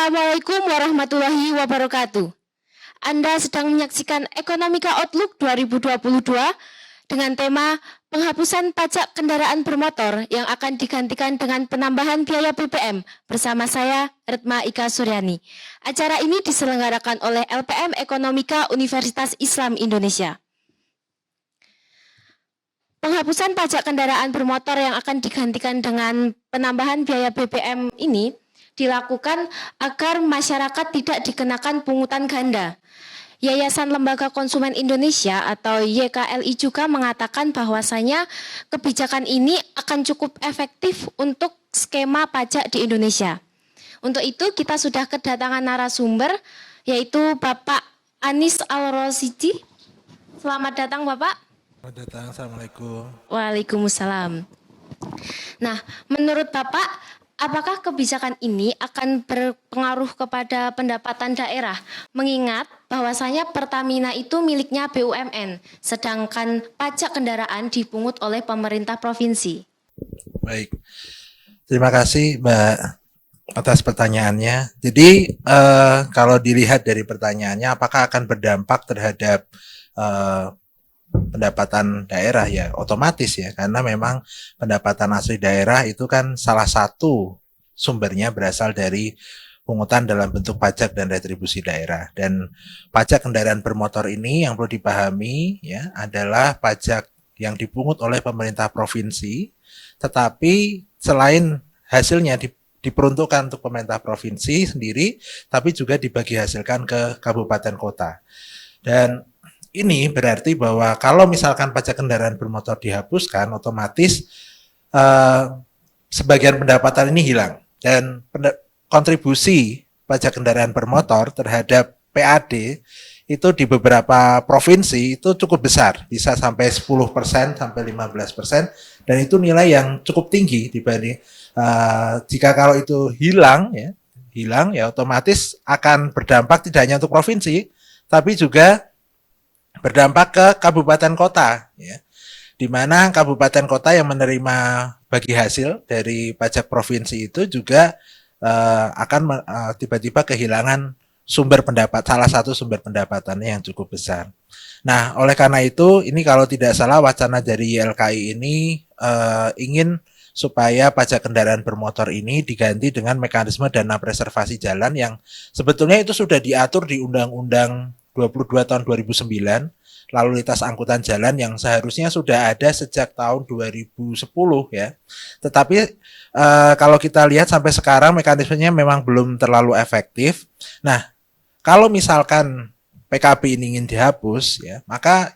Assalamualaikum warahmatullahi wabarakatuh. Anda sedang menyaksikan Ekonomika Outlook 2022 dengan tema penghapusan pajak kendaraan bermotor yang akan digantikan dengan penambahan biaya BBM bersama saya, Retma Ika Suryani. Acara ini diselenggarakan oleh LPM Ekonomika Universitas Islam Indonesia. Penghapusan pajak kendaraan bermotor yang akan digantikan dengan penambahan biaya BBM ini dilakukan agar masyarakat tidak dikenakan pungutan ganda. Yayasan Lembaga Konsumen Indonesia atau YKLI juga mengatakan bahwasanya kebijakan ini akan cukup efektif untuk skema pajak di Indonesia. Untuk itu kita sudah kedatangan narasumber yaitu Bapak Anis Al-Rosidi. Selamat datang Bapak. Selamat datang, Assalamualaikum. Waalaikumsalam. Nah, menurut Bapak, apakah kebijakan ini akan berpengaruh kepada pendapatan daerah? Mengingat bahwasanya Pertamina itu miliknya BUMN, sedangkan pajak kendaraan dipungut oleh pemerintah provinsi. Baik, terima kasih Mbak atas pertanyaannya. Jadi kalau dilihat dari pertanyaannya, apakah akan berdampak terhadap pendapatan daerah, ya otomatis ya, karena memang pendapatan asli daerah itu kan salah satu sumbernya berasal dari pungutan dalam bentuk pajak dan retribusi daerah. Dan pajak kendaraan bermotor ini yang perlu dipahami ya adalah pajak yang dipungut oleh pemerintah provinsi, tetapi selain hasilnya diperuntukkan untuk pemerintah provinsi sendiri, tapi juga dibagi hasilkan ke kabupaten kota. Dan ini berarti bahwa kalau misalkan pajak kendaraan bermotor dihapuskan, otomatis sebagian pendapatan ini hilang. Dan kontribusi pajak kendaraan bermotor terhadap PAD itu di beberapa provinsi itu cukup besar, bisa sampai 10% sampai 15%, dan itu nilai yang cukup tinggi dibanding jika kalau itu hilang ya otomatis akan berdampak tidak hanya untuk provinsi, tapi juga berdampak ke kabupaten kota, ya, di mana kabupaten kota yang menerima bagi hasil dari pajak provinsi itu juga akan tiba-tiba kehilangan salah satu sumber pendapatannya yang cukup besar. Nah, oleh karena itu, ini kalau tidak salah wacana dari YLKI ini ingin supaya pajak kendaraan bermotor ini diganti dengan mekanisme dana preservasi jalan yang sebetulnya itu sudah diatur di Undang-Undang 22 tahun 2009, lalu lintas angkutan jalan yang seharusnya sudah ada sejak tahun 2010 ya. Tetapi kalau kita lihat sampai sekarang mekanismenya memang belum terlalu efektif. Nah, kalau misalkan PKB ini ingin dihapus ya, maka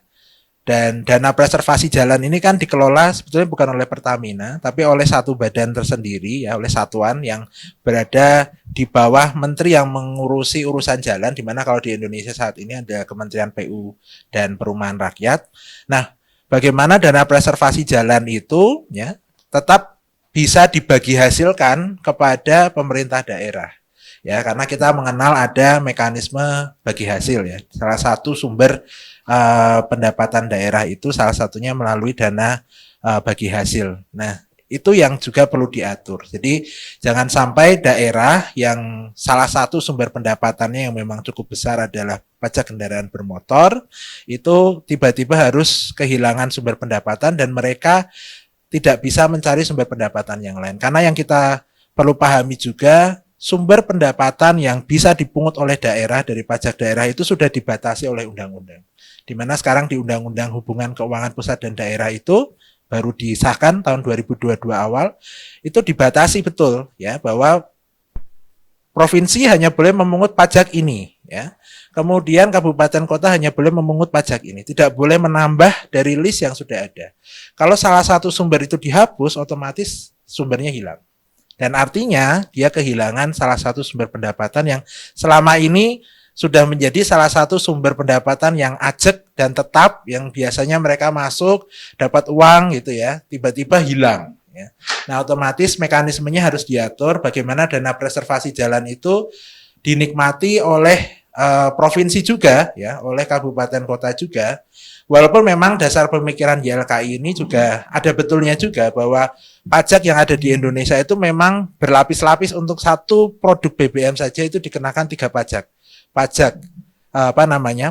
dan dana preservasi jalan ini kan dikelola sebetulnya bukan oleh Pertamina, tapi oleh satu badan tersendiri ya, oleh satuan yang berada di bawah menteri yang mengurusi urusan jalan, di mana kalau di Indonesia saat ini ada Kementerian PU dan Perumahan Rakyat. Nah, bagaimana dana preservasi jalan itu ya tetap bisa dibagi hasilkan kepada pemerintah daerah. Ya, karena kita mengenal ada mekanisme bagi hasil ya. Salah satu sumber pendapatan daerah itu salah satunya melalui dana bagi hasil. Nah, itu yang juga perlu diatur. Jadi jangan sampai daerah yang salah satu sumber pendapatannya yang memang cukup besar adalah pajak kendaraan bermotor, itu tiba-tiba harus kehilangan sumber pendapatan dan mereka tidak bisa mencari sumber pendapatan yang lain. Karena yang kita perlu pahami juga, sumber pendapatan yang bisa dipungut oleh daerah dari pajak daerah itu sudah dibatasi oleh undang-undang. Di mana sekarang di Undang-Undang Hubungan Keuangan Pusat dan Daerah itu baru disahkan tahun 2022 awal, itu dibatasi betul ya bahwa provinsi hanya boleh memungut pajak ini ya. Kemudian kabupaten kota hanya boleh memungut pajak ini, tidak boleh menambah dari list yang sudah ada. Kalau salah satu sumber itu dihapus, otomatis sumbernya hilang. Dan artinya dia kehilangan salah satu sumber pendapatan yang selama ini sudah menjadi salah satu sumber pendapatan yang ajak dan tetap, yang biasanya mereka masuk dapat uang gitu ya, tiba-tiba hilang ya. Nah, otomatis mekanismenya harus diatur bagaimana dana preservasi jalan itu dinikmati oleh provinsi juga ya, oleh kabupaten kota juga. Walaupun memang dasar pemikiran YLKI ini juga ada betulnya juga bahwa pajak yang ada di Indonesia itu memang berlapis-lapis. Untuk satu produk BBM saja itu dikenakan 3 pajak. Pajak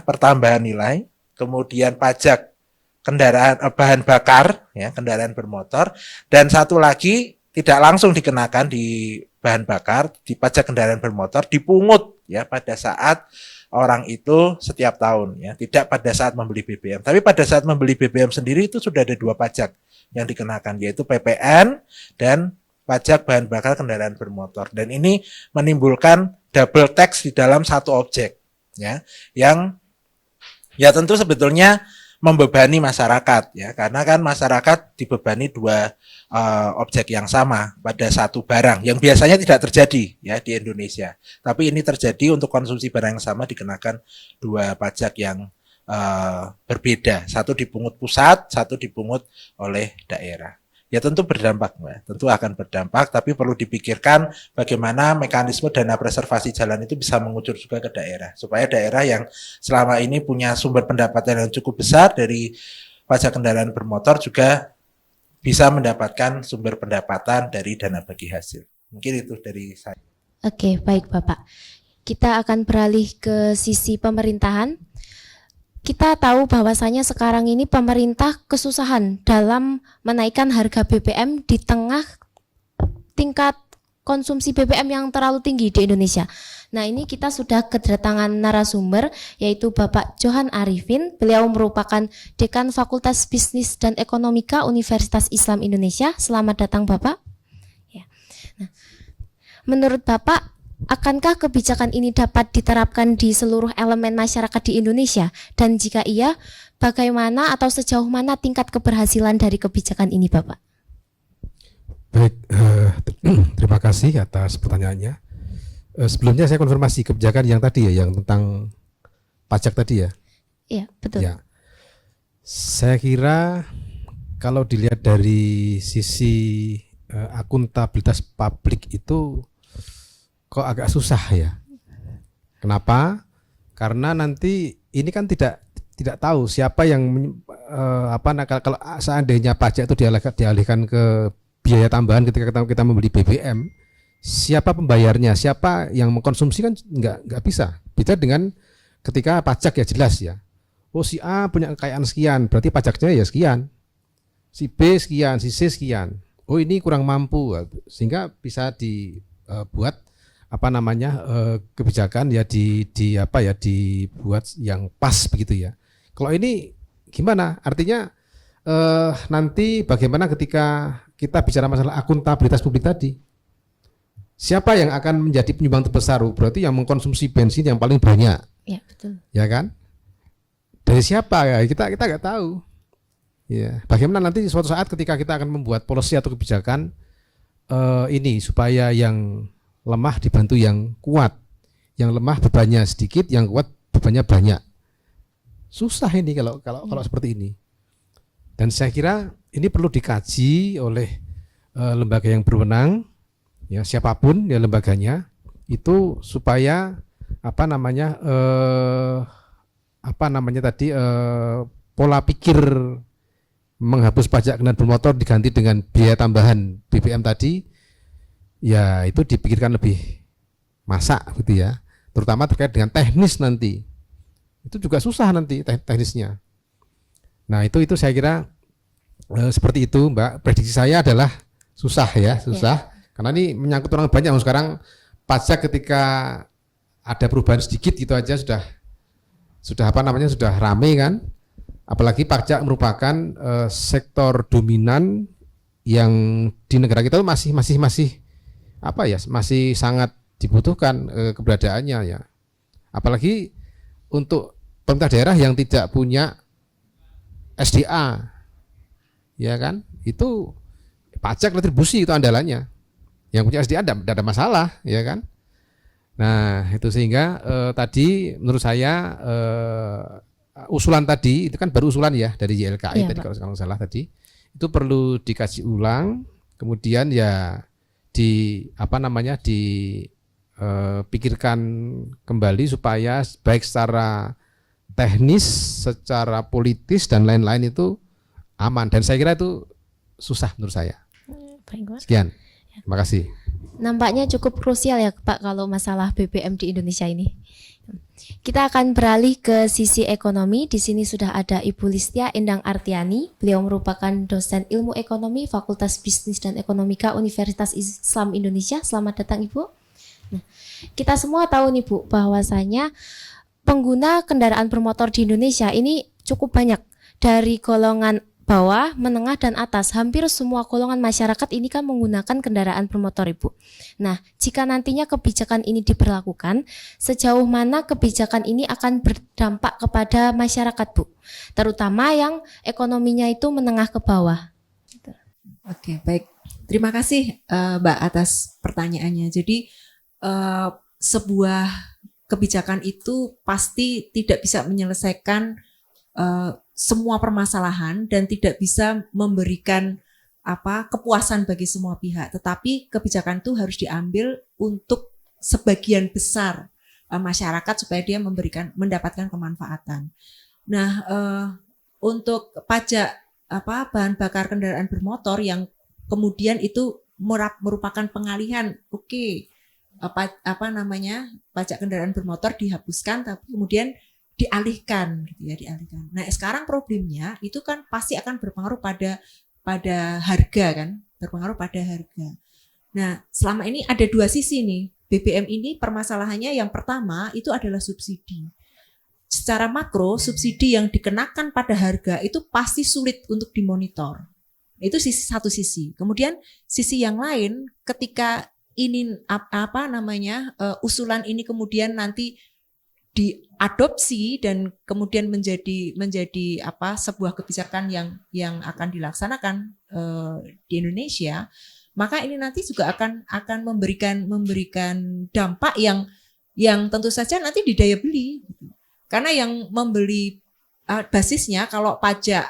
pertambahan nilai, kemudian pajak kendaraan bahan bakar ya, kendaraan bermotor, dan satu lagi tidak langsung dikenakan di bahan bakar, di pajak kendaraan bermotor dipungut ya pada saat orang itu setiap tahun ya, tidak pada saat membeli BBM. Tapi pada saat membeli BBM sendiri itu sudah ada 2 pajak yang dikenakan, yaitu PPN dan pajak bahan bakar kendaraan bermotor. Dan ini menimbulkan double tax di dalam satu objek ya, yang ya tentu sebetulnya membebani masyarakat ya, karena kan masyarakat dibebani 2 objek yang sama pada satu barang yang biasanya tidak terjadi ya di Indonesia. Tapi ini terjadi, untuk konsumsi barang yang sama dikenakan 2 pajak yang berbeda. Satu dipungut pusat, satu dipungut oleh daerah. Ya tentu berdampak, Mbak. Tentu akan berdampak, tapi perlu dipikirkan bagaimana mekanisme dana preservasi jalan itu bisa mengucur juga ke daerah, supaya daerah yang selama ini punya sumber pendapatan yang cukup besar dari pajak kendaraan bermotor juga bisa mendapatkan sumber pendapatan dari dana bagi hasil. Mungkin itu dari saya. Oke, baik Bapak. Kita akan beralih ke sisi pemerintahan. Kita tahu bahwasanya sekarang ini pemerintah kesusahan dalam menaikkan harga BBM di tengah tingkat konsumsi BBM yang terlalu tinggi di Indonesia. Nah, ini kita sudah kedatangan narasumber, yaitu Bapak Johan Arifin. Beliau merupakan Dekan Fakultas Bisnis dan Ekonomika Universitas Islam Indonesia. Selamat datang Bapak. Ya. Nah, menurut Bapak, akankah kebijakan ini dapat diterapkan di seluruh elemen masyarakat di Indonesia? Dan jika iya, bagaimana atau sejauh mana tingkat keberhasilan dari kebijakan ini, Bapak? Baik, terima kasih atas pertanyaannya. Sebelumnya saya konfirmasi kebijakan yang tadi ya, yang tentang pajak tadi ya. Iya, betul. Ya, saya kira kalau dilihat dari sisi akuntabilitas publik itu kok agak susah ya. Kenapa? Karena nanti ini kan tidak tahu siapa yang kalau seandainya pajak itu dialihkan ke biaya tambahan ketika kita membeli BBM, siapa pembayarnya, siapa yang mengkonsumsi kan nggak bisa. Beda dengan ketika pajak ya jelas ya. Oh, si A punya kekayaan sekian, berarti pajaknya ya sekian. Si B sekian, si C sekian. Oh, ini kurang mampu, sehingga bisa dibuat kebijakan ya dibuat yang pas begitu ya. Kalau ini gimana? Artinya nanti bagaimana ketika kita bicara masalah akuntabilitas publik tadi? Siapa yang akan menjadi penyumbang terbesar? Berarti yang mengkonsumsi bensin yang paling banyak. Ya, betul. Ya kan? Dari siapa ya? Kita nggak tahu. Ya, bagaimana nanti suatu saat ketika kita akan membuat policy atau kebijakan ini supaya yang lemah dibantu yang kuat, yang lemah bebannya sedikit, yang kuat bebannya banyak. Susah ini kalau seperti ini. Dan saya kira ini perlu dikaji oleh lembaga yang berwenang, ya siapapun ya lembaganya, itu supaya pola pikir menghapus pajak kendaraan bermotor diganti dengan biaya tambahan BBM tadi. Ya itu dipikirkan lebih masak gitu ya, terutama terkait dengan teknis nanti. Itu juga susah nanti teknisnya. Nah itu saya kira seperti itu Mbak. Prediksi saya adalah susah ya. Karena ini menyangkut orang banyak. Sekarang pajak ketika ada perubahan sedikit gitu aja sudah rame kan. Apalagi pajak merupakan sektor dominan yang di negara kita masih sangat dibutuhkan keberadaannya ya. Apalagi untuk pemerintah daerah yang tidak punya SDA, ya kan? Itu pajak retribusi itu andalannya. Yang punya SDA tidak ada masalah, ya kan? Nah itu sehingga tadi menurut saya usulan tadi itu kan baru usulan ya dari YLKI ya, tadi kalau nggak salah tadi itu perlu dikaji ulang, kemudian ya pikirkan kembali supaya baik secara teknis, secara politis dan lain-lain itu aman, dan saya kira itu susah menurut saya. Baik, Pak. Sekian, terima kasih. Nampaknya cukup krusial ya Pak kalau masalah BBM di Indonesia ini. Kita akan beralih ke sisi ekonomi. Di sini sudah ada Ibu Listia Endang Artiani. Beliau merupakan dosen ilmu ekonomi Fakultas Bisnis dan Ekonomika Universitas Islam Indonesia. Selamat datang Ibu. Nah, kita semua tahu nih Bu bahwasanya pengguna kendaraan bermotor di Indonesia ini cukup banyak, dari golongan bawah, menengah, dan atas. Hampir semua golongan masyarakat ini kan menggunakan kendaraan bermotor Ibu. Nah, jika nantinya kebijakan ini diberlakukan, sejauh mana kebijakan ini akan berdampak kepada masyarakat Bu? Terutama yang ekonominya itu menengah ke bawah. Oke, baik. Terima kasih Mbak atas pertanyaannya. Jadi sebuah kebijakan itu pasti tidak bisa menyelesaikan semua permasalahan dan tidak bisa memberikan kepuasan bagi semua pihak. Tetapi kebijakan itu harus diambil untuk sebagian besar masyarakat supaya dia mendapatkan kemanfaatan. Nah, untuk pajak bahan bakar kendaraan bermotor yang kemudian itu merupakan pengalihan, pajak kendaraan bermotor dihapuskan tapi kemudian dialihkan gitu ya, dialihkan. Nah, sekarang problemnya itu kan pasti akan berpengaruh pada harga kan, berpengaruh pada harga. Nah, selama ini ada dua sisi nih. BBM ini permasalahannya yang pertama itu adalah subsidi. Secara makro, subsidi yang dikenakan pada harga itu pasti sulit untuk dimonitor. Itu satu sisi. Kemudian sisi yang lain, ketika ini usulan ini kemudian nanti diadopsi dan kemudian menjadi sebuah kebijakan yang akan dilaksanakan di Indonesia, maka ini nanti juga akan memberikan dampak yang tentu saja nanti di daya beli, karena yang membeli basisnya kalau pajak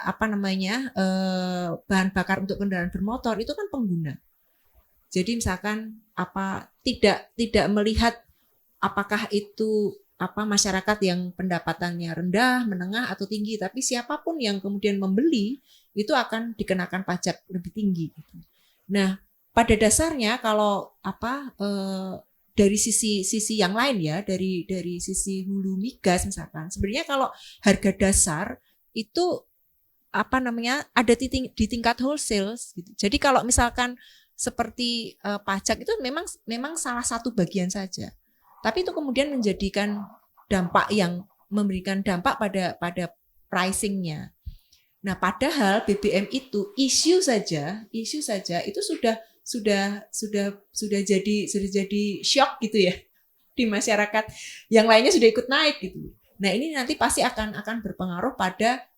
bahan bakar untuk kendaraan bermotor itu kan pengguna. Jadi misalkan tidak melihat apakah itu masyarakat yang pendapatannya rendah, menengah atau tinggi, tapi siapapun yang kemudian membeli itu akan dikenakan pajak lebih tinggi. Nah, pada dasarnya kalau dari sisi yang lain ya, dari sisi hulu migas misalkan, sebenarnya kalau harga dasar itu ada di tingkat wholesale gitu. Jadi kalau misalkan seperti pajak itu memang salah satu bagian saja. Tapi itu kemudian memberikan dampak pada pricing-nya. Nah, padahal BBM itu isu saja itu sudah jadi shock gitu ya di masyarakat. Yang lainnya sudah ikut naik gitu. Nah, ini nanti pasti akan berpengaruh pada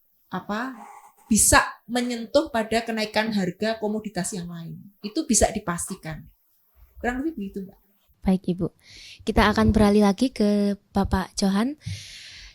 bisa menyentuh pada kenaikan harga komoditas yang lain. Itu bisa dipastikan. Kurang lebih begitu, Mbak. Baik Ibu, kita akan beralih lagi ke Bapak Johan.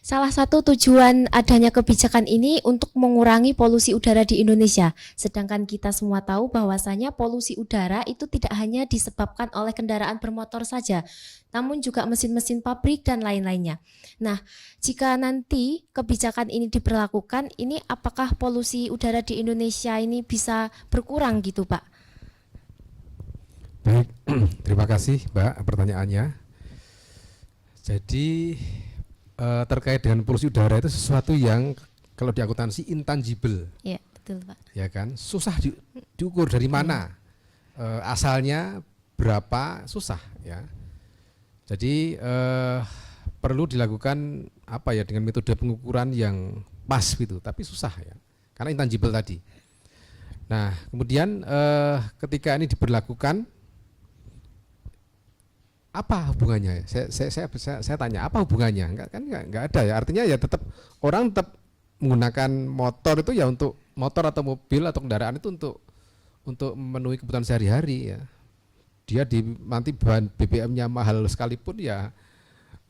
Salah satu tujuan adanya kebijakan ini untuk mengurangi polusi udara di Indonesia. Sedangkan kita semua tahu bahwasanya polusi udara itu tidak hanya disebabkan oleh kendaraan bermotor saja, namun juga mesin-mesin pabrik dan lain-lainnya. Nah, jika nanti kebijakan ini diberlakukan, ini apakah polusi udara di Indonesia ini bisa berkurang gitu Pak? Baik, terima kasih Mbak pertanyaannya. Jadi terkait dengan polusi udara itu sesuatu yang kalau di akuntansi intangible. Iya, betul Pak. Ya kan, susah diukur dari mana, asalnya berapa, susah ya. Jadi perlu dilakukan dengan metode pengukuran yang pas gitu, tapi susah ya, karena intangible tadi. Nah, kemudian ketika ini diberlakukan, apa hubungannya? Saya tanya, apa hubungannya? Enggak ada ya. Artinya ya orang tetap menggunakan motor itu ya untuk motor atau mobil atau kendaraan itu untuk memenuhi kebutuhan sehari-hari ya. Dia nanti bahan BBM-nya mahal sekalipun ya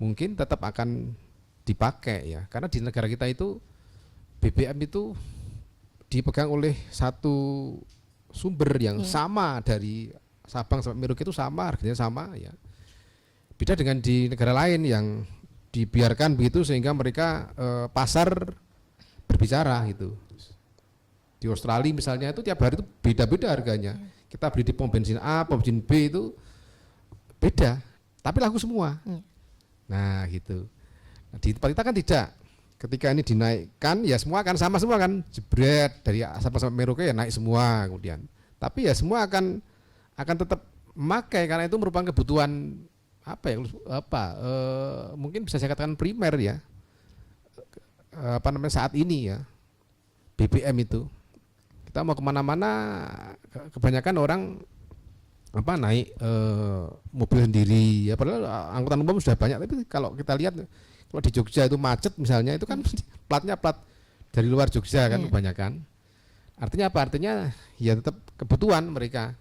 mungkin tetap akan dipakai ya. Karena di negara kita itu BBM itu dipegang oleh satu sumber yang sama, dari Sabang sampai Merauke itu sama, harganya sama ya. Beda dengan di negara lain yang dibiarkan begitu sehingga mereka pasar berbicara gitu. Di Australia misalnya itu tiap hari itu beda-beda harganya. Kita beli di pom bensin A, pom bensin B itu beda, tapi laku semua. Nah gitu. Nah, di tempat kita kan tidak. Ketika ini dinaikkan ya semua akan sama semua kan, jebret dari Sabang sampai Merauke ya naik semua kemudian. Tapi ya semua akan tetap memakai karena itu merupakan kebutuhan mungkin bisa saya katakan primer ya. Saat ini ya BBM itu kita mau kemana-mana kebanyakan orang naik mobil sendiri ya, padahal angkutan umum sudah banyak, tapi kalau kita lihat kalau di Jogja itu macet misalnya itu kan platnya plat dari luar Jogja kan kebanyakan. Artinya apa? Artinya ya tetap kebutuhan mereka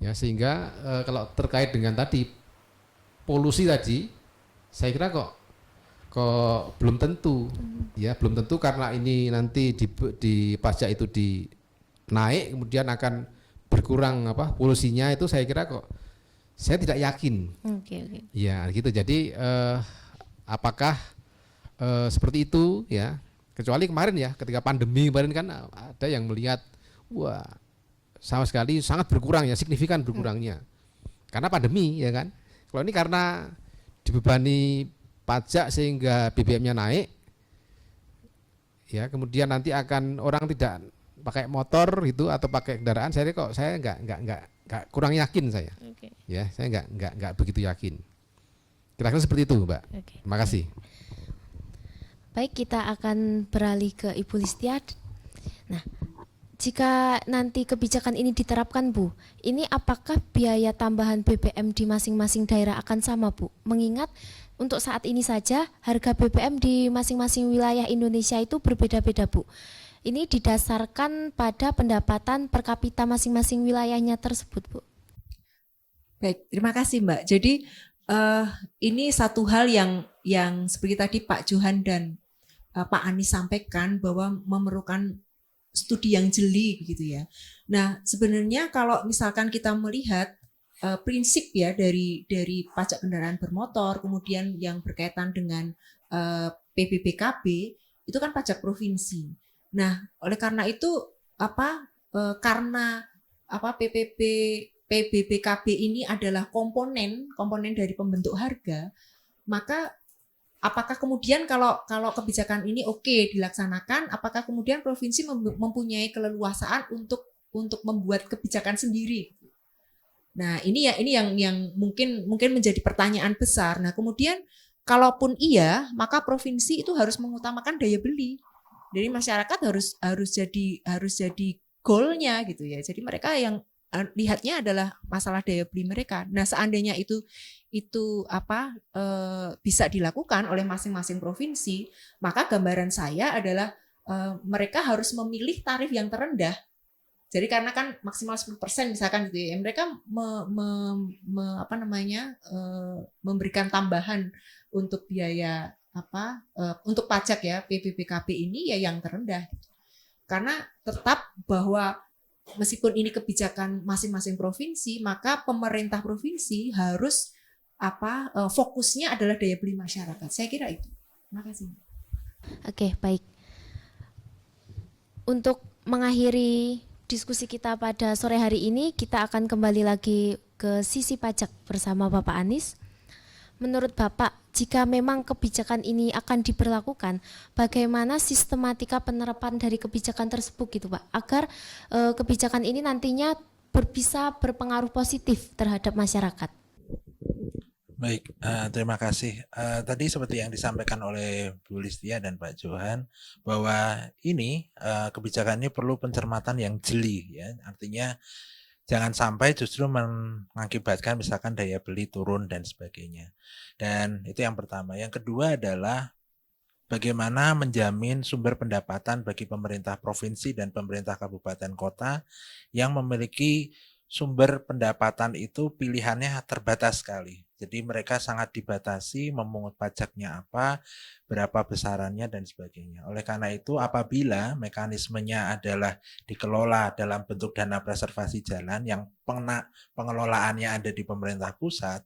ya, sehingga kalau terkait dengan tadi polusi tadi saya kira kok belum tentu ya, belum tentu karena ini nanti di pajak itu naik kemudian akan berkurang polusinya, itu saya kira saya tidak yakin. Oke. Ya gitu. Jadi apakah seperti itu ya, kecuali kemarin ya ketika pandemi kemarin kan ada yang melihat wah sama sekali sangat berkurang ya, signifikan berkurangnya karena pandemi ya kan. Kalau ini karena dibebani pajak sehingga BBM-nya naik ya, kemudian nanti akan orang tidak pakai motor gitu atau pakai kendaraan, saya nggak kurang yakin saya. Ya saya nggak begitu yakin. Kira-kira seperti itu Mbak. Terima kasih. Baik, kita akan beralih ke Ibu Listia. Nah, jika nanti kebijakan ini diterapkan Bu, ini apakah biaya tambahan BBM di masing-masing daerah akan sama Bu? Mengingat untuk saat ini saja harga BBM di masing-masing wilayah Indonesia itu berbeda-beda Bu. Ini didasarkan pada pendapatan per kapita masing-masing wilayahnya tersebut Bu. Baik, terima kasih Mbak. Jadi ini satu hal yang seperti tadi Pak Johan dan Pak Anies sampaikan bahwa memerlukan studi yang jeli begitu ya. Nah, sebenarnya kalau misalkan kita melihat prinsip ya dari pajak kendaraan bermotor, kemudian yang berkaitan dengan PBBKB itu kan pajak provinsi. Nah, oleh karena itu karena PBBKB ini adalah komponen dari pembentuk harga, maka apakah kemudian kalau kebijakan ini oke dilaksanakan, apakah kemudian provinsi mempunyai keleluasaan untuk membuat kebijakan sendiri? Nah, ini yang mungkin menjadi pertanyaan besar. Nah, kemudian kalaupun iya, maka provinsi itu harus mengutamakan daya beli. Jadi masyarakat harus jadi goalnya gitu ya. Jadi mereka yang lihatnya adalah masalah daya beli mereka. Nah, seandainya itu bisa dilakukan oleh masing-masing provinsi, maka gambaran saya adalah mereka harus memilih tarif yang terendah. Jadi karena kan maksimal 10% misalkan gitu ya, mereka memberikan tambahan untuk biaya untuk pajak ya PBBKB ini ya yang terendah. Karena tetap bahwa meskipun ini kebijakan masing-masing provinsi, maka pemerintah provinsi harus fokusnya adalah daya beli masyarakat. Saya kira itu. Terima kasih. Oke, baik. Untuk mengakhiri diskusi kita pada sore hari ini, kita akan kembali lagi ke sisi pajak bersama Bapak Anies. Menurut Bapak, jika memang kebijakan ini akan diberlakukan, bagaimana sistematika penerapan dari kebijakan tersebut gitu Pak, agar kebijakan ini nantinya bisa berpengaruh positif terhadap masyarakat? Baik, terima kasih. Tadi seperti yang disampaikan oleh Bu Listia dan Pak Johan, bahwa ini kebijakan ini perlu pencermatan yang jeli, ya. Artinya jangan sampai justru mengakibatkan misalkan daya beli turun dan sebagainya. Dan itu yang pertama. Yang kedua adalah bagaimana menjamin sumber pendapatan bagi pemerintah provinsi dan pemerintah kabupaten kota yang memiliki sumber pendapatan itu pilihannya terbatas sekali. Jadi mereka sangat dibatasi memungut pajaknya apa, berapa besarannya dan sebagainya. Oleh karena itu apabila mekanismenya adalah dikelola dalam bentuk dana preservasi jalan yang pengelolaannya ada di pemerintah pusat,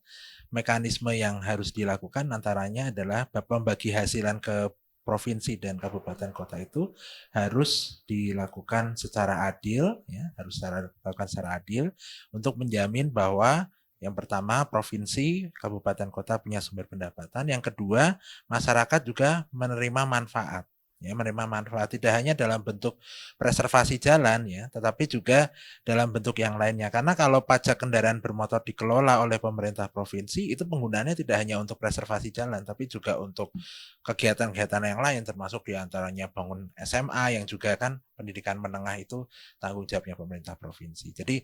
mekanisme yang harus dilakukan antaranya adalah pembagi hasilan ke provinsi dan kabupaten kota itu harus dilakukan secara adil, ya, harus dilakukan secara adil untuk menjamin bahwa yang pertama, provinsi, kabupaten kota punya sumber pendapatan. Yang kedua, masyarakat juga menerima manfaat. Ya, menerima manfaat tidak hanya dalam bentuk preservasi jalan, ya, tetapi juga dalam bentuk yang lainnya. Karena kalau pajak kendaraan bermotor dikelola oleh pemerintah provinsi, itu penggunaannya tidak hanya untuk preservasi jalan, tapi juga untuk kegiatan-kegiatan yang lain, termasuk diantaranya bangun SMA, yang juga kan pendidikan menengah itu tanggung jawabnya pemerintah provinsi. Jadi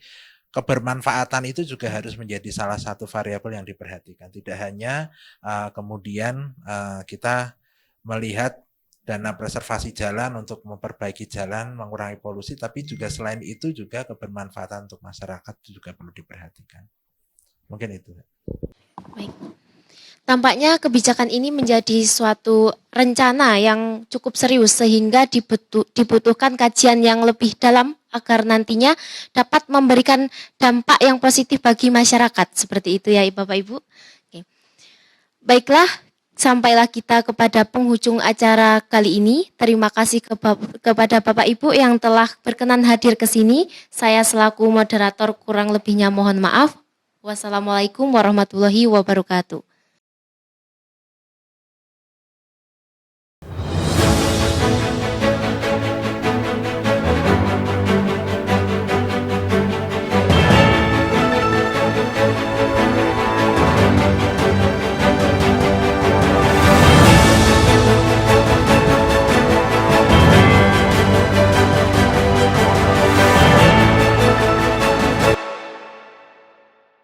kebermanfaatan itu juga harus menjadi salah satu variabel yang diperhatikan. Tidak hanya kemudian kita melihat dana preservasi jalan untuk memperbaiki jalan, mengurangi polusi, tapi juga selain itu juga kebermanfaatan untuk masyarakat juga perlu diperhatikan. Mungkin itu. Baik. Tampaknya kebijakan ini menjadi suatu rencana yang cukup serius sehingga dibutuhkan kajian yang lebih dalam agar nantinya dapat memberikan dampak yang positif bagi masyarakat. Seperti itu ya Bapak Ibu. Oke. Baiklah, sampailah kita kepada penghujung acara kali ini. Terima kasih kepada Bapak Ibu yang telah berkenan hadir ke sini. Saya selaku moderator kurang lebihnya mohon maaf. Wassalamualaikum warahmatullahi wabarakatuh.